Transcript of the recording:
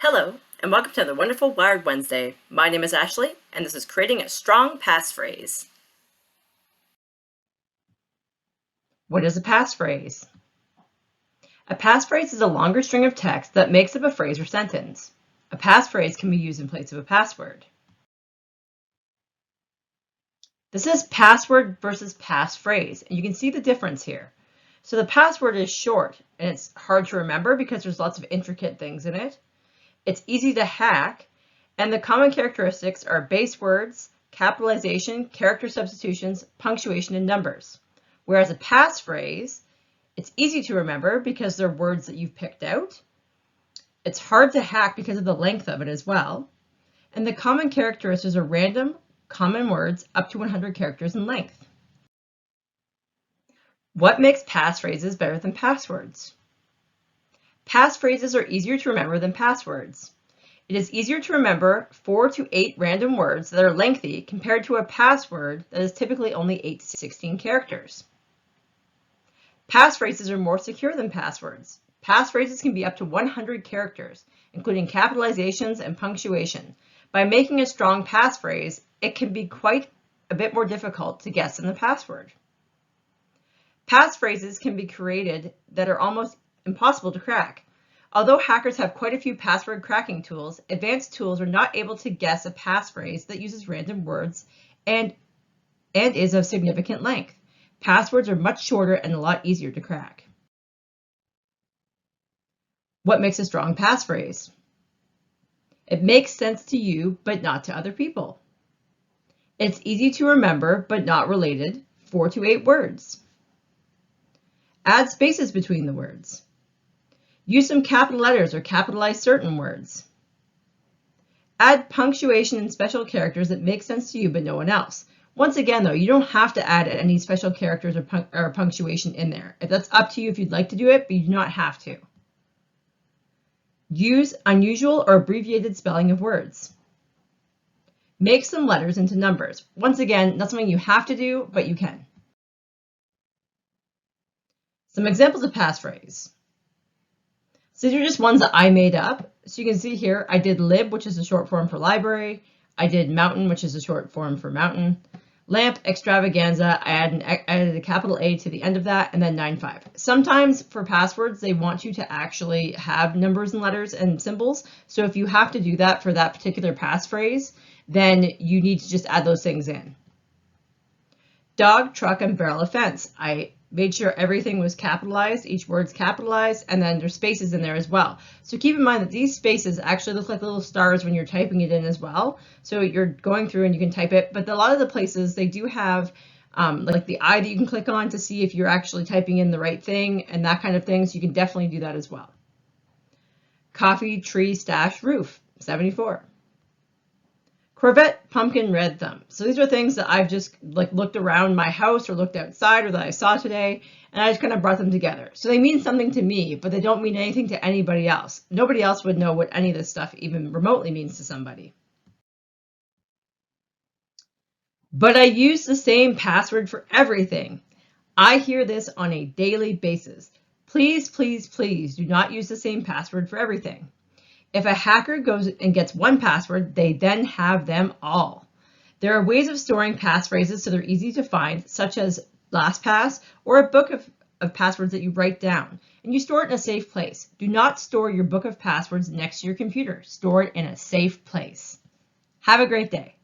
Hello, and welcome to another wonderful Wired Wednesday. My name is Ashley, and this is Creating a Strong Passphrase. What is a passphrase? A passphrase is a longer string of text that makes up a phrase or sentence. A passphrase can be used in place of a password. This is password versus passphrase, and you can see the difference here. So the password is short, and it's hard to remember because there's lots of intricate things in it. It's easy to hack, and the common characteristics are base words, capitalization, character substitutions, punctuation, and numbers. Whereas a passphrase, it's easy to remember because they're words that you've picked out. It's hard to hack because of the length of it as well. And the common characteristics are random, common words up to 100 characters in length. What makes passphrases better than passwords? Passphrases are easier to remember than passwords. It is easier to remember 4 to 8 random words that are lengthy compared to a password that is typically only 8 to 16 characters. Passphrases are more secure than passwords. Passphrases can be up to 100 characters, including capitalizations and punctuation. By making a strong passphrase, it can be quite a bit more difficult to guess than the password. Passphrases can be created that are almost impossible to crack. Although hackers have quite a few password cracking tools, advanced tools are not able to guess a passphrase that uses random words and is of significant length. Passwords are much shorter and a lot easier to crack. What makes a strong passphrase? It makes sense to you, but not to other people. It's easy to remember, but not related, 4 to 8 words. Add spaces between the words. Use some capital letters or capitalize certain words. Add punctuation and special characters that make sense to you but no one else. Once again, though, you don't have to add any special characters or punctuation in there. If that's up to you if you'd like to do it, but you do not have to. Use unusual or abbreviated spelling of words. Make some letters into numbers. Once again, not something you have to do, but you can. Some examples of passphrase. So these are just ones that I made up. So you can see here, I did lib, which is a short form for library. I did mountain, which is a short form for mountain. Lamp, extravaganza, I added a capital A to the end of that, and then 9-5. Sometimes for passwords, they want you to actually have numbers and letters and symbols. So if you have to do that for that particular passphrase, then you need to just add those things in. Dog, truck, and barrel of fence. I made sure everything was capitalized, each word's capitalized, and then there's spaces in there as well. So keep in mind that these spaces actually look like little stars when you're typing it in as well. So you're going through and you can type it, but a lot of the places they do have like the eye that you can click on to see if you're actually typing in the right thing and that kind of thing. So you can definitely do that as well. Coffee, tree, stash, roof, 74. Corvette, pumpkin, red thumb. So these are things that I've just looked around my house or looked outside or that I saw today, and I just kind of brought them together. So they mean something to me, but they don't mean anything to anybody else. Nobody else would know what any of this stuff even remotely means to somebody. But I use the same password for everything. I hear this on a daily basis. Please, please, please do not use the same password for everything. If a hacker goes and gets one password, they then have them all. There are ways of storing passphrases so they're easy to find, such as LastPass or a book of passwords that you write down, and you store it in a safe place. Do not store your book of passwords next to your computer. Store it in a safe place. Have a great day.